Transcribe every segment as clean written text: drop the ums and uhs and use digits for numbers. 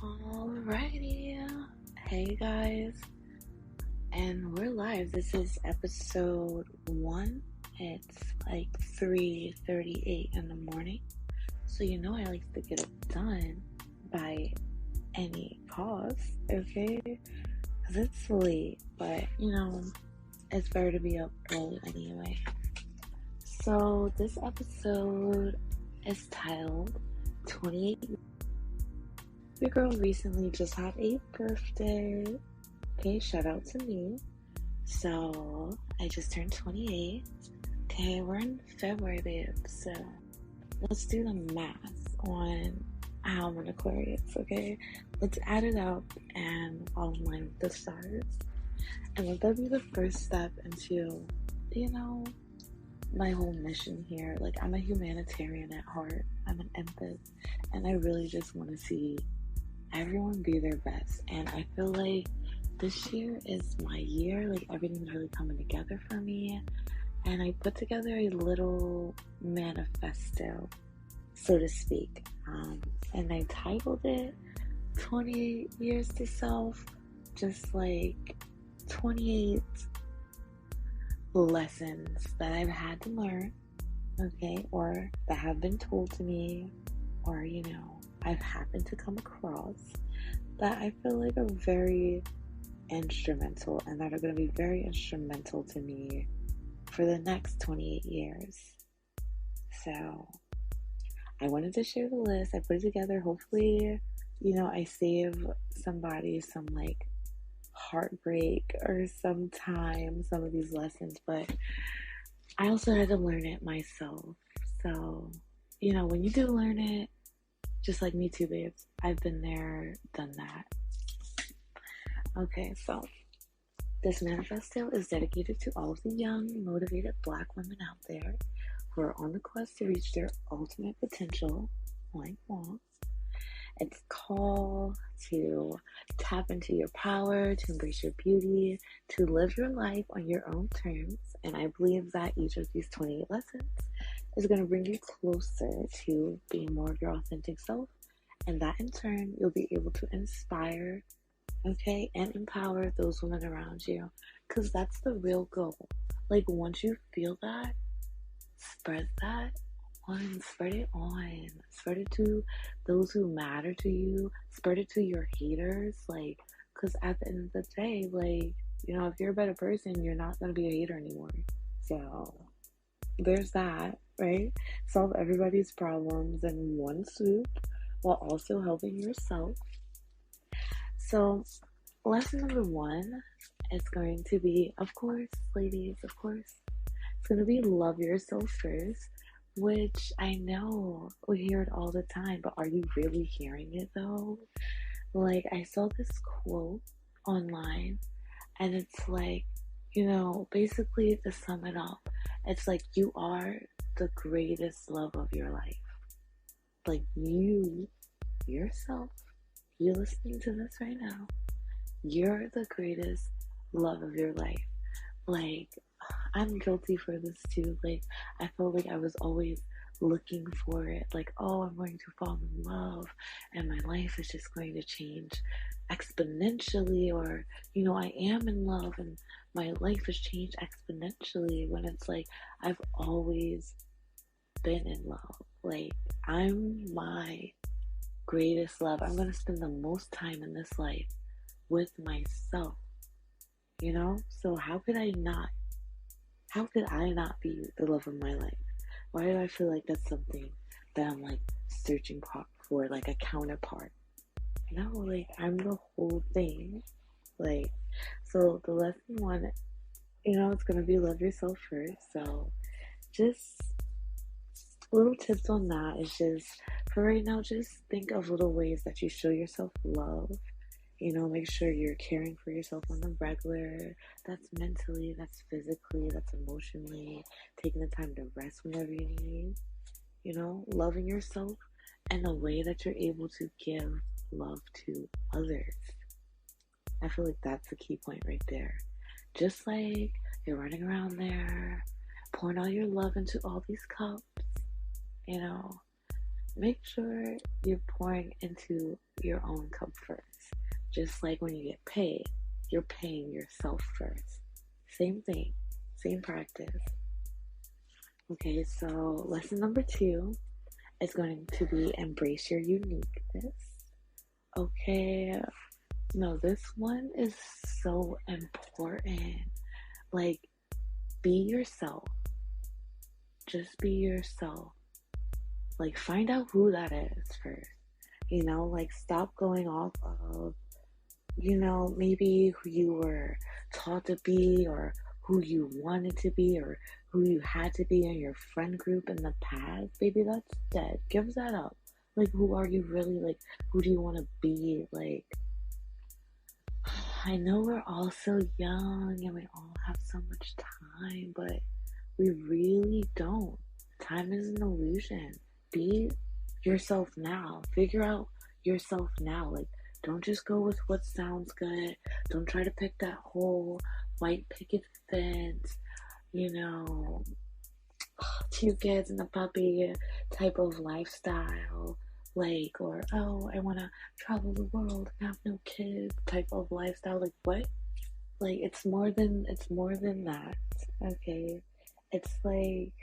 Alrighty, hey guys, and we're live. This is episode 1. It's like 3:38 in the morning, so I like to get it done by any cost, okay? Because it's late, but it's better to be up early anyway. So this episode is titled 28. Your girl recently just had a birthday. Okay, shout out to me. So, I just turned 28. Okay, we're in February, babe. So, let's do the math on how I'm an Aquarius, okay? Let's add it up and fall in line with the stars. And let that be the first step into, my whole mission here. Like, I'm a humanitarian at heart. I'm an empath. And I really just want to see everyone be their best. And I feel like this year is my year. Like, everything's really coming together for me. And I put together a little manifesto, so to speak. And I titled it 28 Years to Self. Just like 28 lessons that I've had to learn, okay, or that have been told to me, or I've happened to come across that I feel like are very instrumental and that are going to be very instrumental to me for the next 28 years. So I wanted to share the list. I put it together. Hopefully, I save somebody some like heartbreak or some time, some of these lessons, but I also had to learn it myself. So, when you do learn it, just like me too, babes, I've been there, done that. Okay, so this manifesto is dedicated to all of the young, motivated Black women out there who are on the quest to reach their ultimate potential, like moi. It's a call to tap into your power, to embrace your beauty, to live your life on your own terms. And I believe that each of these 28 lessons is going to bring you closer to being more of your authentic self. And that in turn, you'll be able to inspire, okay, and empower those women around you. Because that's the real goal. Like, once you feel that, spread that. Spread it on. Spread it to those who matter to you. Spread it to your haters. Like, because at the end of the day, like, if you're a better person, you're not going to be a hater anymore. So, there's that, right? Solve everybody's problems in one swoop while also helping yourself. So, lesson number 1 is going to be, of course, ladies, of course, it's going to be love yourself first. Which I know we hear it all the time, but are you really hearing it though? Like, I saw this quote online, and it's like, basically to sum it up, it's like you are the greatest love of your life. Like, you, yourself, you're listening to this right now, you're the greatest love of your life. Like, I'm guilty for this too. Like, I felt like I was always looking for it. Like, oh, I'm going to fall in love and my life is just going to change exponentially. Or, I am in love and my life has changed exponentially, when it's like, I've always been in love. Like, I'm my greatest love. I'm going to spend the most time in this life with myself. So how could I not be the love of my life? Why do I feel like that's something that I'm like searching for, like a counterpart? Like, I'm the whole thing. Like, so the lesson 1, it's gonna be love yourself first. So just little tips on that is just, for right now, just think of little ways that you show yourself love. Make sure you're caring for yourself on the regular. That's mentally, that's physically, that's emotionally. Taking the time to rest whenever you need. Loving yourself in a way that you're able to give love to others. I feel like that's the key point right there. Just like you're running around there, pouring all your love into all these cups, make sure you're pouring into your own cup first. Just like when you get paid, you're paying yourself first. Same thing, same practice. Okay, so lesson number 2 is going to be embrace your uniqueness. Okay, no, this one is so important. Like, be yourself. Just be yourself. Like, find out who that is first. Like, stop going off of, maybe who you were taught to be, or who you wanted to be, or who you had to be in your friend group in the past. Baby, that's dead. Give that up. Like, who are you really? Like, who do you want to be? Like, I know we're all so young and we all have so much time, but we really don't. Time is an illusion. Be yourself now. Figure out yourself now. Like, don't just go with what sounds good. Don't try to pick that whole white picket fence, you know, 2 kids and a puppy type of lifestyle. Like, or, oh, I want to travel the world and have no kids type of lifestyle. Like, what? Like, it's more than that. Okay, it's like,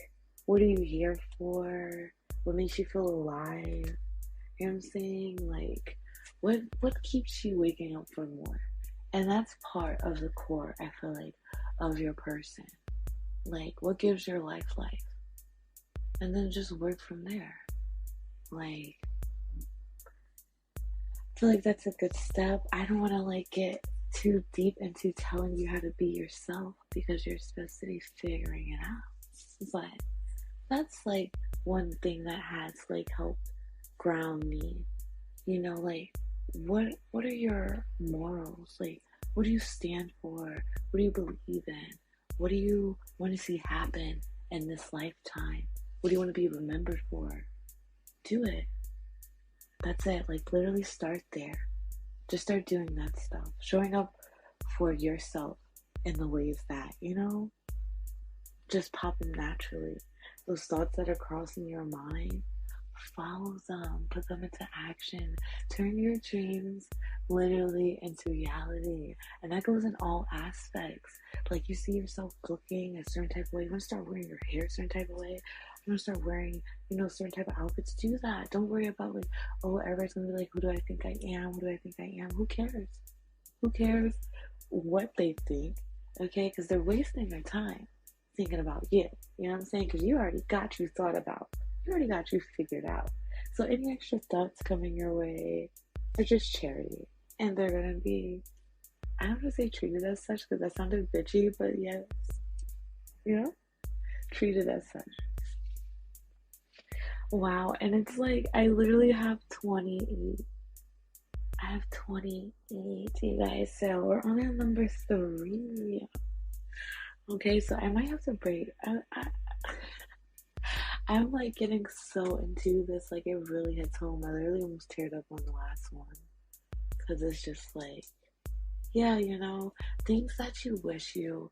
what are you here for? What makes you feel alive? You know what I'm saying? Like, what keeps you waking up for more? And that's part of the core, I feel like, of your person. Like, what gives your life life? And then just work from there. Like, I feel like that's a good step. I don't want to like get too deep into telling you how to be yourself because you're supposed to be figuring it out. But that's like one thing that has like helped ground me. Like, what are your morals? Like, what do you stand for? What do you believe in? What do you want to see happen in this lifetime? What do you want to be remembered for? Do it. That's it. Like, literally start there. Just start doing that stuff. Showing up for yourself in the ways that, just pop in naturally. Those thoughts that are crossing your mind, follow them, put them into action, turn your dreams literally into reality. And that goes in all aspects. Like, you see yourself looking a certain type of way, you want to start wearing your hair a certain type of way, you want to start wearing, certain type of outfits. Do that. Don't worry about like, oh, everybody's gonna be like, who do I think I am? Who do I think I am? Who cares? Who cares what they think? Okay, because they're wasting their time thinking about you. You know what I'm saying? Because you already got you thought about. You already got you figured out. So any extra thoughts coming your way are just charity. And they're going to be, I don't want to say treated as such because that sounded bitchy, but yes, treated as such. Wow. And it's like, I literally have 28. I have 28, you guys. So we're on our number 3. Okay, so I might have to break. I'm like getting so into this, like it really hits home. I literally almost teared up on the last one because it's just like, yeah, things that you wish you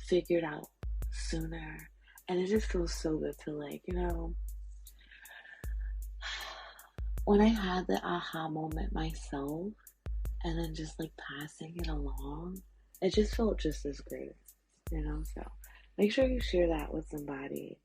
figured out sooner, and it just feels so good to like, when I had the aha moment myself, and then just like passing it along, it just felt just as great, So make sure you share that with somebody,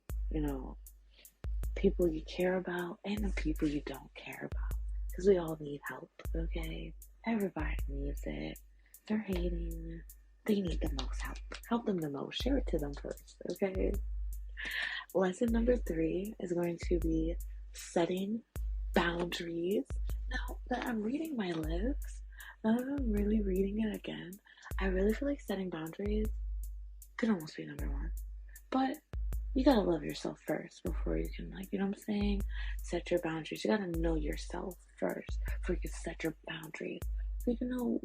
people you care about and the people you don't care about, because we all need help. Okay, everybody needs it. They're hating, they need the most help them the most, share it to them first. Okay, lesson number 3 is going to be setting boundaries. Now that I'm reading my list, now that I'm really reading it again, I really feel like setting boundaries could almost be number 1, but you gotta love yourself first before you can, like, what I'm saying? Set your boundaries. You gotta know yourself first before you can set your boundaries. So you can know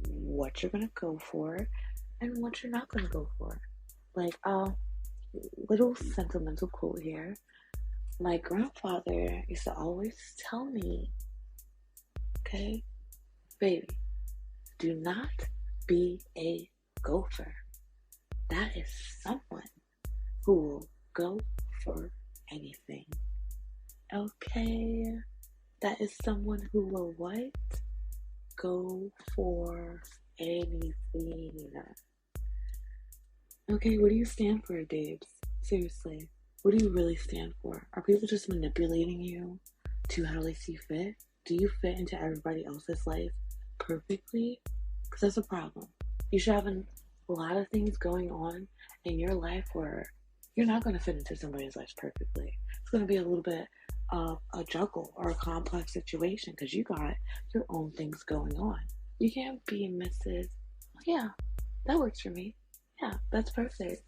what you're gonna go for and what you're not gonna go for. Like, little sentimental quote here. My grandfather used to always tell me, okay, baby, do not be a gopher. That is someone who will go for anything. Okay? That is someone who will what? Go for anything. Okay, what do you stand for, babes? Seriously, what do you really stand for? Are people just manipulating you to how they see fit? Do you fit into everybody else's life perfectly? Because that's a problem. You should have a lot of things going on in your life where you're not going to fit into somebody's life perfectly. It's going to be a little bit of a juggle or a complex situation because you got your own things going on. You can't be Mrs. Oh, yeah, that works for me. Yeah, that's perfect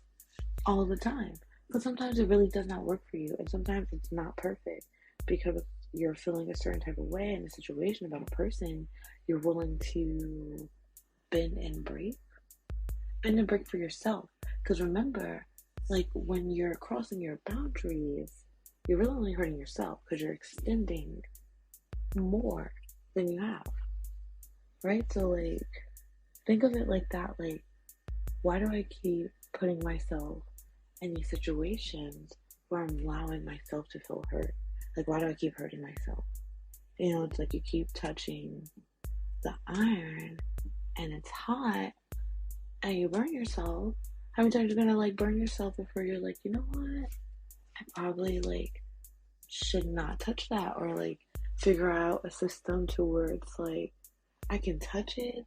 all the time. But sometimes it really does not work for you, and sometimes it's not perfect because you're feeling a certain type of way in a situation about a person. You're willing to bend and break, for yourself. Because remember, like when you're crossing your boundaries, you're really only hurting yourself because you're extending more than you have, right? So, like, think of it like that. Like, why do I keep putting myself in these situations where I'm allowing myself to feel hurt? Like, why do I keep hurting myself? You know, it's like you keep touching the iron and it's hot and you burn yourself. How many times are you gonna like burn yourself before you're like, you know what? I probably like should not touch that, or like figure out a system to where it's like I can touch it,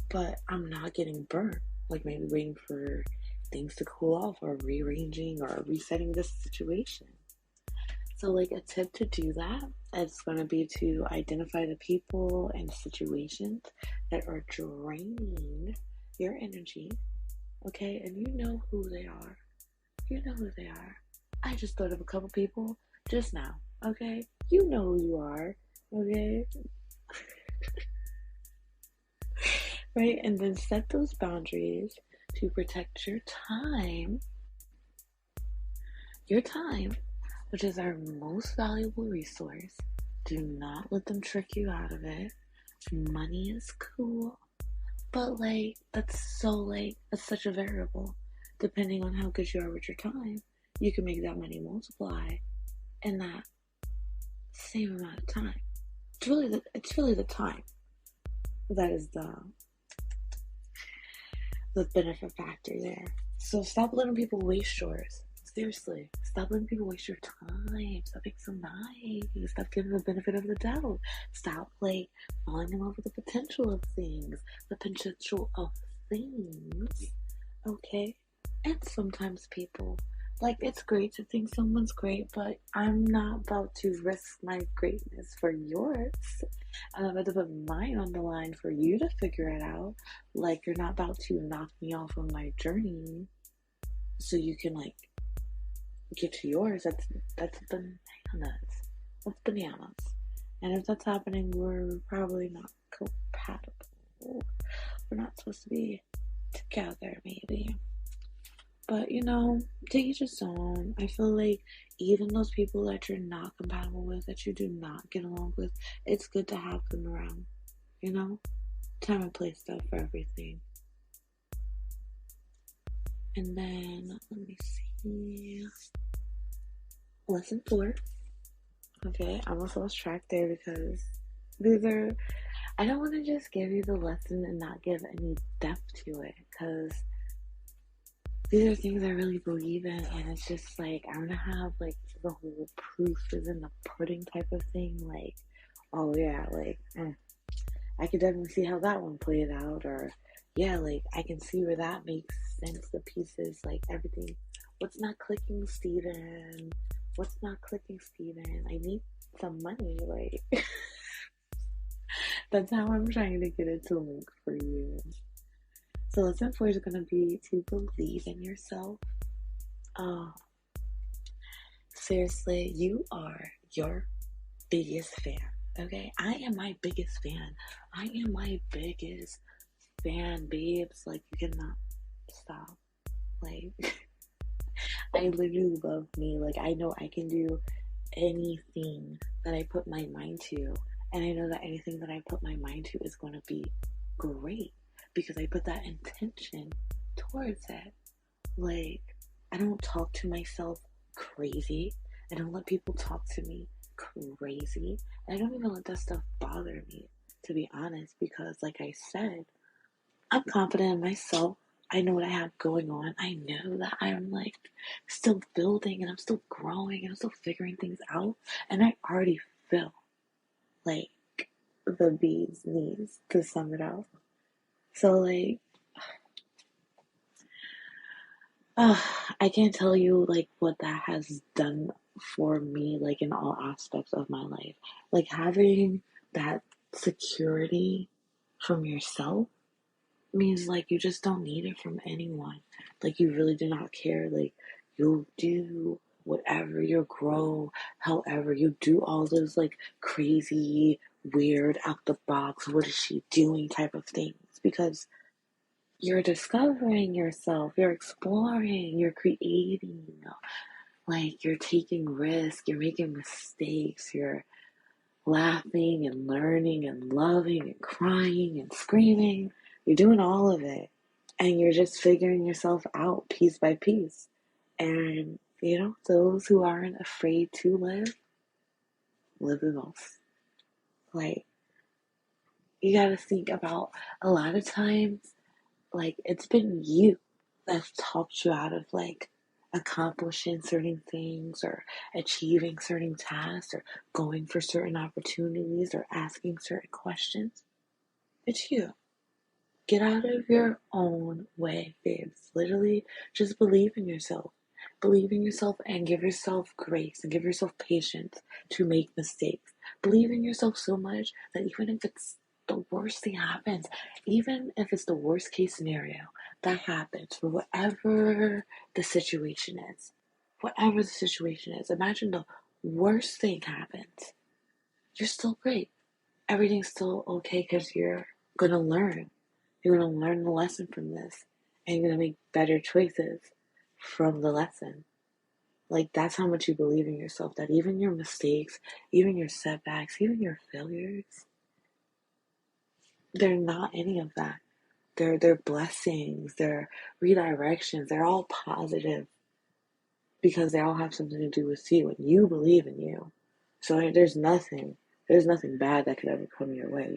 but I'm not getting burnt. Like maybe waiting for things to cool off or rearranging or resetting this situation. So like a tip to do that is going to be to identify the people and situations that are draining your energy, okay? And you know who they are. You know who they are. I just thought of a couple people just now, okay? You know who you are, okay? Right? And then set those boundaries to protect your time, which is our most valuable resource. Do not let them trick you out of it. Money is cool, but like that's such a variable. Depending on how good you are with your time, you can make that money multiply in that same amount of time. It's really the time that is the benefit factor there. So stop letting people waste yours. Seriously, stop letting people waste your time. Stop being so nice. Stop giving the benefit of the doubt. Stop like falling in love with the potential of things. Okay? And sometimes people, like, it's great to think someone's great, but I'm not about to risk my greatness for yours. I'm about to put mine on the line for you to figure it out. Like, you're not about to knock me off of my journey so you can, like, get to yours. That's bananas. That's bananas. And if that's happening, we're probably not compatible. We're not supposed to be together, maybe. But you know, to each his own. I feel like even those people that you're not compatible with, that you do not get along with, it's good to have them around. You know, time and place stuff for everything. And then let me see. Lesson 4. Okay, I almost lost track there because these are. I don't want to just give you the lesson and not give any depth to it because these are things I really believe in, and it's just like I'm gonna have like the whole proof is in the pudding type of thing. Like, oh yeah, like I could definitely see how that one played out, or yeah, like I can see where that makes sense. The pieces, like everything. What's not clicking, Steven? What's not clicking, Steven? I need some money, like. That's how I'm trying to get it to link for you. So lesson 4 is going to be to believe in yourself. Seriously, you are your biggest fan, okay? I am my biggest fan. I am my biggest fan, babes. Like, you cannot stop. Like, I literally love me. Like, I know I can do anything that I put my mind to. And I know that anything that I put my mind to is going to be great because I put that intention towards it. Like, I don't talk to myself crazy. I don't let people talk to me crazy. And I don't even let that stuff bother me, to be honest, because like I said, I'm confident in myself. I know what I have going on. I know that I'm like still building and I'm still growing and I'm still figuring things out. And I already feel like the bee's knees, to sum it up. So like, I can't tell you like what that has done for me, like in all aspects of my life. Like having that security from yourself means like you just don't need it from anyone. Like you really do not care. Like you'll do whatever, you'll grow, however, you do all those like crazy, weird, out the box, what is she doing type of things because you're discovering yourself, you're exploring, you're creating, like you're taking risks, you're making mistakes, you're laughing and learning and loving and crying and screaming. You're doing all of it. And you're just figuring yourself out piece by piece. And, those who aren't afraid to live the most. Like, you gotta think about a lot of times, like, it's been you that's talked you out of, like, accomplishing certain things or achieving certain tasks or going for certain opportunities or asking certain questions. It's you. Get out of your own way, babes. Literally, just believe in yourself. Believe in yourself and give yourself grace and give yourself patience to make mistakes. Believe in yourself so much that even if it's the worst thing happens, even if it's the worst case scenario that happens for whatever the situation is, imagine the worst thing happens. You're still great. Everything's still okay because you're going to learn. You're going to learn the lesson from this. And you're going to make better choices from the lesson. Like, that's how much you believe in yourself. That even your mistakes, even your setbacks, even your failures, they're not any of that. They're blessings. They're redirections. They're all positive because they all have something to do with you. And you believe in you. So there's nothing bad that could ever come your way,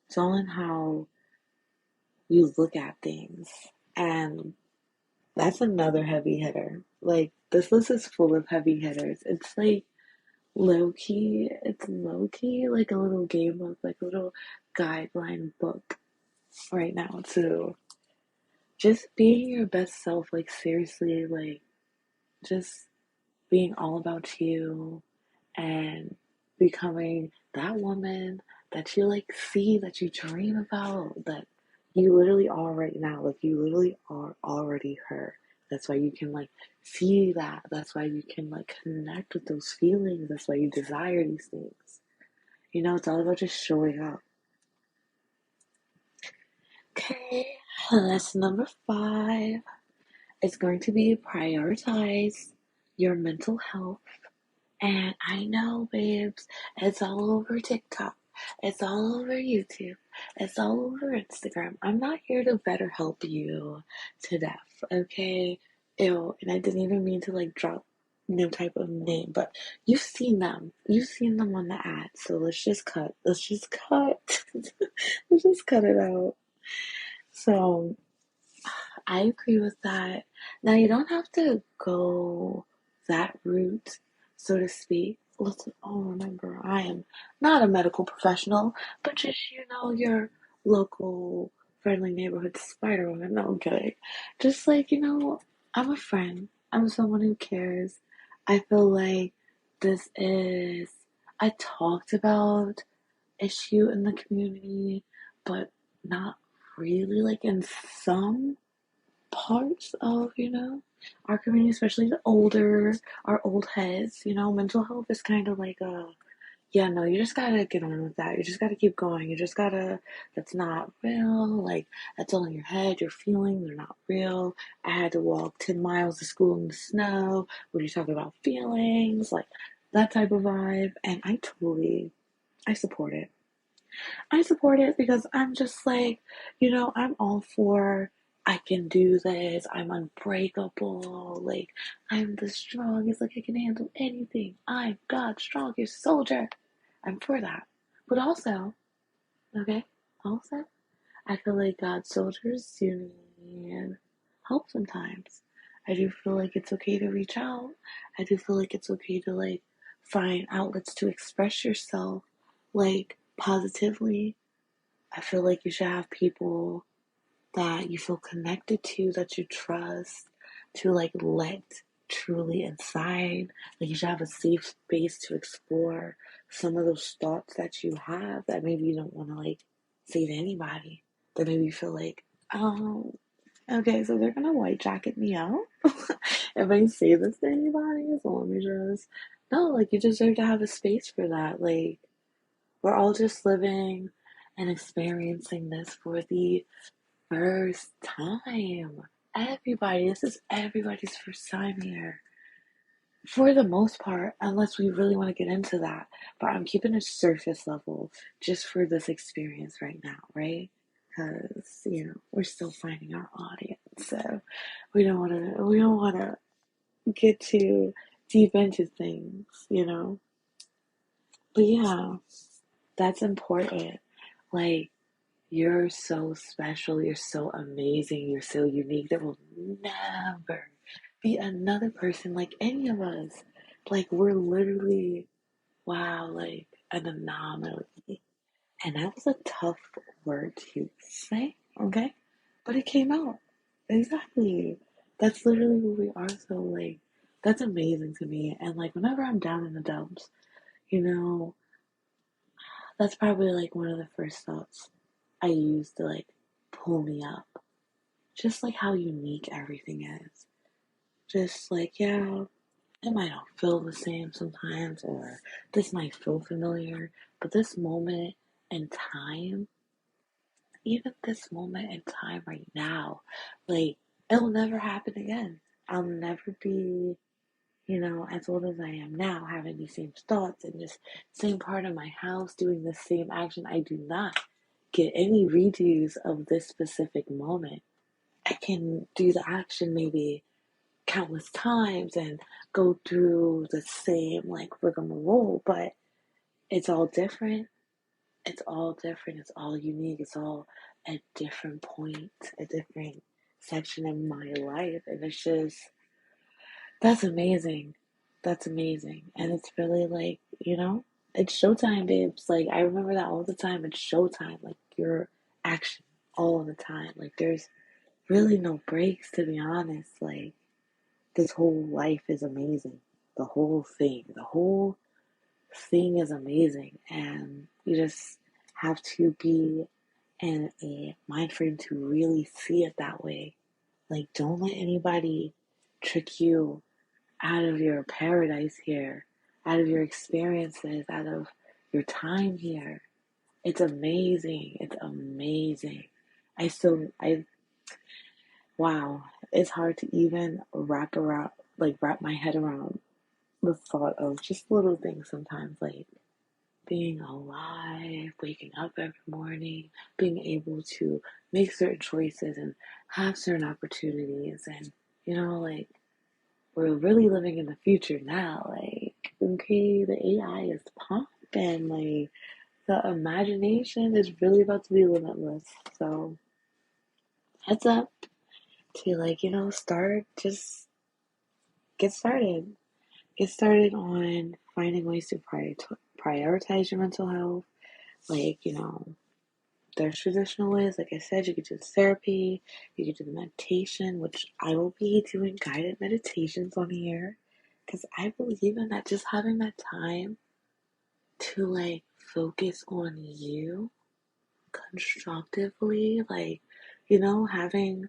It's all in how you look at things. And that's another heavy hitter. Like, this list is full of heavy hitters. It's like it's low key like a little game book, like a little guideline book right now to just being your best self. Like, seriously, like, just being all about you and becoming that woman that you like see, that you dream about, that you literally are right now. Like, you literally are already her. That's why you can like see that. That's why you can like connect with those feelings. That's why you desire these things. It's all about just showing up. Okay, lesson number 5 is going to be prioritize your mental health. And I know, babes, it's all over TikTok. It's all over YouTube. It's all over Instagram. I'm not here to better help you to death, okay? Ew, and I didn't even mean to like drop no type of name, but you've seen them. You've seen them on the ad, so let's just cut. Let's just cut. Let's just cut it out. So I agree with that. Now, you don't have to go that route, so to speak. Listen, remember, I am not a medical professional, but just, your local friendly neighborhood spider woman. No, I'm kidding. Just like, I'm a friend. I'm someone who cares. I feel like I talked about issue in the community, but not really like in some parts of, our community, especially our old heads, mental health is kind of like yeah, no, you just gotta get on with that. You just gotta keep going. That's not real. Like, that's all in your head. Your feelings are not real. I had to walk 10 miles to school in the snow. What are you talking about feelings? Like, that type of vibe. And I support it. I support it because I'm just like, I'm all for I can do this. I'm unbreakable. Like, I'm the strongest. Like, I can handle anything. I'm God's strongest soldier. I'm for that. But also, okay, also, I feel like God's soldiers do need help sometimes. I do feel like it's okay to reach out. I do feel like it's okay to, like, find outlets to express yourself, like, positively. I feel like you should have people that you feel connected to, that you trust, to like let truly inside. Like you should have a safe space to explore some of those thoughts that you have that maybe you don't want to like say to anybody. That maybe you feel like, oh, okay, so they're gonna white jacket me out if I say this to anybody. So let me just no, like you deserve to have a space for that. Like we're all just living and experiencing this for the first time. Everybody, this is everybody's first time here. For the most part, unless we really want to get into that. But I'm keeping it surface level just for this experience right now, right? Because, we're still finding our audience. So we don't wanna get too deep into things. But yeah, that's important. Like you're so special, you're so amazing, you're so unique. There will never be another person like any of us. Like, we're literally, wow, like an anomaly. And that was a tough word to say, okay? But it came out. Exactly. That's literally who we are. So, like, that's amazing to me. And, like, whenever I'm down in the dumps, you know, that's probably like one of the first thoughts I use to like pull me up. Just like how unique everything is. Just like, yeah, it might not feel the same sometimes, or this might feel familiar, but this moment in time, even this moment in time right now, like, it'll never happen again. I'll never be, as old as I am now, having these same thoughts in this same part of my house, doing the same action. I do not get any redos of this specific moment. I can do the action maybe countless times and go through the same like rigmarole, but it's all different. It's all different. It's all unique. It's all a different point, a different section in my life. And it's just, that's amazing. That's amazing. And it's really like, it's showtime, babes. Like, I remember that all the time. It's showtime. Like, your action all the time. Like, there's really no breaks, to be honest. Like, this whole life is amazing. The whole thing. The whole thing is amazing. And you just have to be in a mind frame to really see it that way. Like, don't let anybody trick you out of your paradise here, out of your experiences, out of your time here. It's amazing. It's amazing. I wow, it's hard to even wrap my head around the thought of just little things sometimes, like being alive, waking up every morning, being able to make certain choices and have certain opportunities. And, like, we're really living in the future now. Like, okay, the AI is pumping. Like, the imagination is really about to be limitless. So, heads up to, like, just get started. Get started on finding ways to prioritize your mental health. Like, there's traditional ways. Like I said, you could do therapy, you could do the meditation, which I will be doing guided meditations on here. Because I believe in that, just having that time to like focus on you constructively, like, having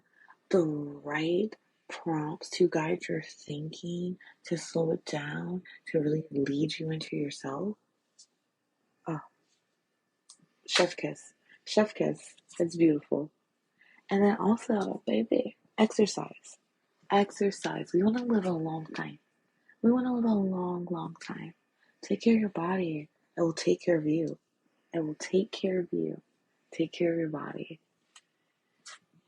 the right prompts to guide your thinking, to slow it down, to really lead you into yourself. Oh, chef kiss. Chef kiss. It's beautiful. And then also, baby, exercise. Exercise. We want to live a long time. We want to live a long, long time. Take care of your body. It will take care of you. It will take care of you. Take care of your body.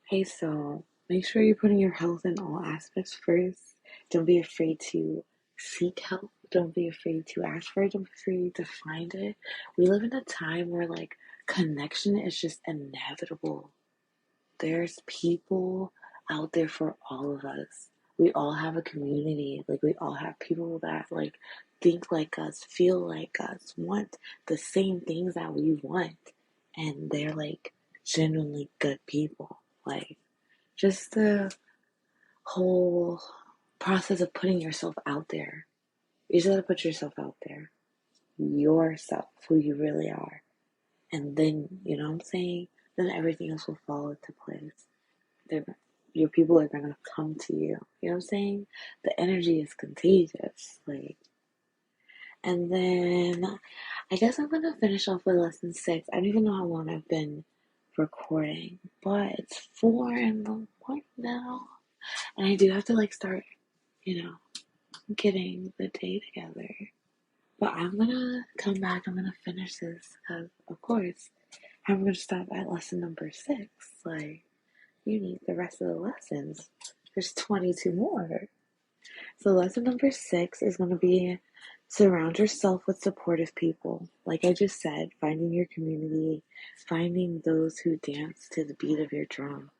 Hey, so Make sure you're putting your health in all aspects first. Don't be afraid to seek help. Don't be afraid to ask for it. Don't be afraid to find it. We live in a time where like connection is just inevitable. There's people out there for all of us. We all have a community. Like we all have people that like think like us, feel like us, want the same things that we want. And they're like genuinely good people. Like just the whole process of putting yourself out there. You just gotta put yourself out there. Yourself, who you really are. And then, you know what I'm saying? Then everything else will fall into place. They're, your people are gonna come to you. You know what I'm saying? The energy is contagious. Like, and then I guess I'm gonna finish off with lesson 6. I don't even know how long I've been recording, but it's 4 in the morning now. And I do have to like start, you know, getting the day together. But I'm gonna come back. I'm gonna finish this because, of course, I'm gonna stop at lesson number 6. Like, you need the rest of the lessons. There's 22 more. So, lesson number 6 is gonna be surround yourself with supportive people. Like I just said, finding your community, finding those who dance to the beat of your drum.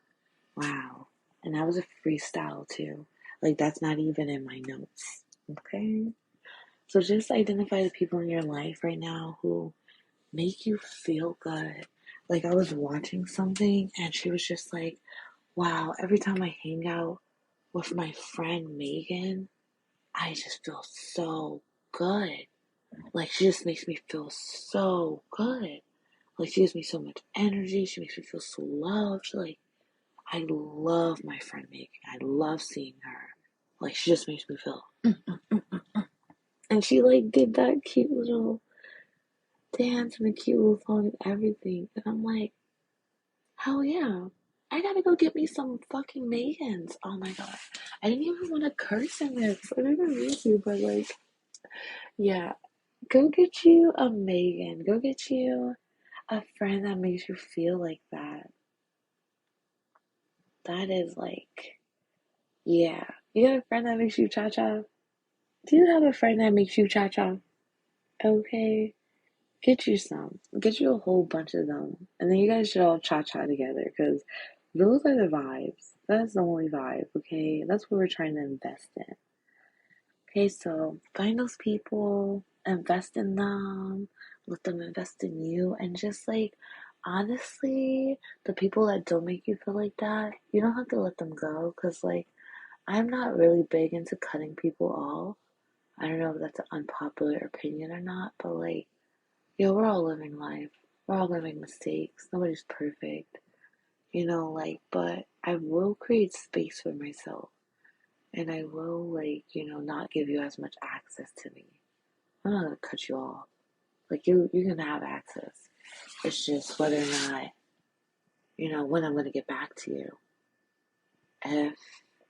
Wow. And that was a freestyle too. Like, that's not even in my notes. Okay? So just identify the people in your life right now who make you feel good. Like, I was watching something and she was just like, wow, every time I hang out with my friend Megan, I just feel so good. Like, she just makes me feel so good. Like, she gives me so much energy. She makes me feel so loved. Like, I love my friend Megan. I love seeing her. Like, she just makes me feel. And she, like, did that cute little dance and the cute little song and everything. And I'm like, hell yeah. I gotta go get me some fucking Megans. Oh my god. I didn't even want to curse in this. I didn't mean to, but like, yeah. Go get you a Megan. Go get you a friend that makes you feel like that. That is like, yeah. You got a friend that makes you cha cha? Do you have a friend that makes you cha cha? Okay. Get you some. Get you a whole bunch of them. And then you guys should all cha cha together because those are the vibes. That's the only vibe, okay? That's what we're trying to invest in. Okay, so find those people, invest in them, let them invest in you, and just like, honestly, the people that don't make you feel like that, you don't have to let them go because, like, I'm not really big into cutting people off. I don't know if that's an unpopular opinion or not, but like, yo, we're all living life. We're all gonna make mistakes. Nobody's perfect. You know, like, but I will create space for myself. And I will, like, you know, not give you as much access to me. I'm not gonna cut you off. Like, you can have access. It's just whether or not, you know, when I'm gonna get back to you. If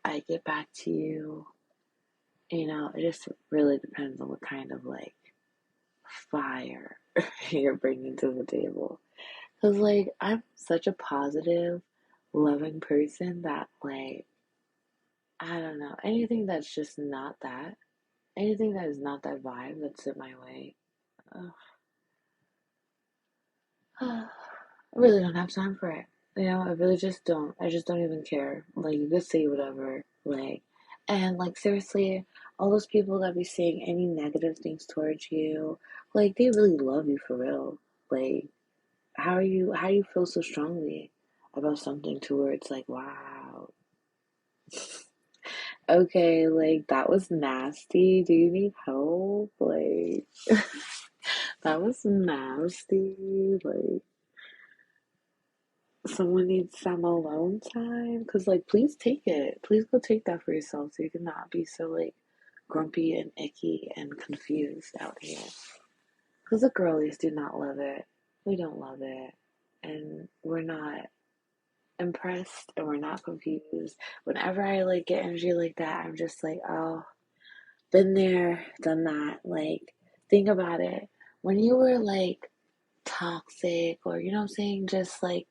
I get back to you, you know, it just really depends on what kind of, like, fire you're bringing to the table. Because, like, I'm such a positive, loving person that, like, I don't know. Anything that's just not that, anything that is not that vibe that's in my way, uh, I really don't have time for it. You know, I really just don't. I just don't even care. Like, you could say whatever. Like, and, like, seriously, all those people that be saying any negative things towards you, like, they really love you for real. Like, how you feel so strongly about something to where it's like, wow, okay, like that was nasty. Do you need help? Like that was nasty. Like someone needs some alone time. Cause like please take it. Please go take that for yourself so you can not be so like grumpy and icky and confused out here. Cause the girlies do not love it. We don't love it. And we're not impressed and we're not confused. Whenever I like get energy like that, I'm just like, oh, been there, done that. Like, think about it. When you were like toxic or you know what I'm saying, just like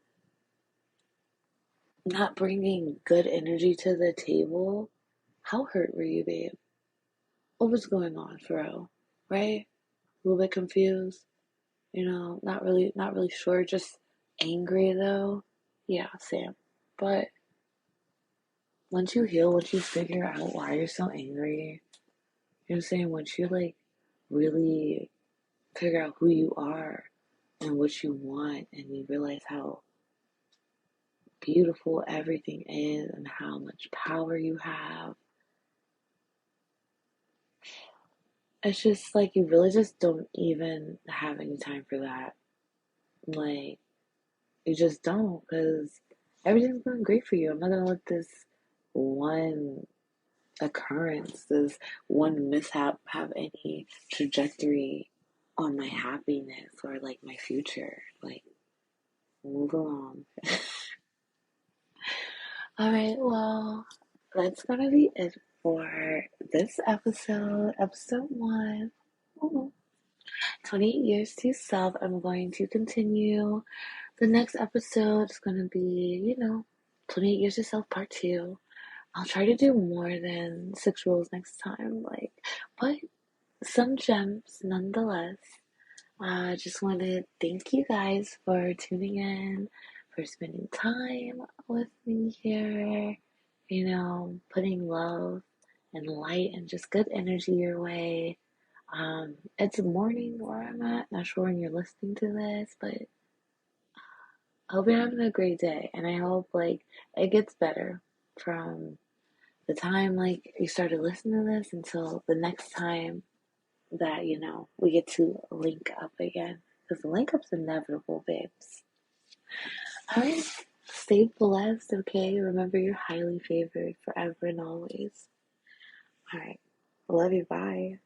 not bringing good energy to the table. How hurt were you, babe? What was going on for real? Right? A little bit confused, not really sure, just angry though. Yeah, Sam. But once you heal, once you figure out why you're so angry, you know what I'm saying? Once you like really figure out who you are and what you want, and you realize how beautiful everything is and how much power you have, it's just like you really just don't even have any time for that. Like, you just don't, because everything's going great for you. I'm not gonna let this one occurrence, this one mishap, have any trajectory on my happiness or like my future. Like, move along. All right, well, that's gonna be it for this episode, episode one. Ooh. 28 years to self. I'm going to continue. The next episode is gonna be, 28 years to self part two. I'll try to do more than 6 rules next time, but some gems nonetheless. I just want to thank you guys for tuning in, for spending time with me here, putting love and light and just good energy your way. It's morning where I'm at, not sure when you're listening to this, but I hope you're having a great day, and I hope it gets better from the time you started listening to this until the next time that we get to link up again, because the link up's inevitable, babes. All right, stay blessed. Okay, remember you're highly favored forever and always. All right, love you. Bye.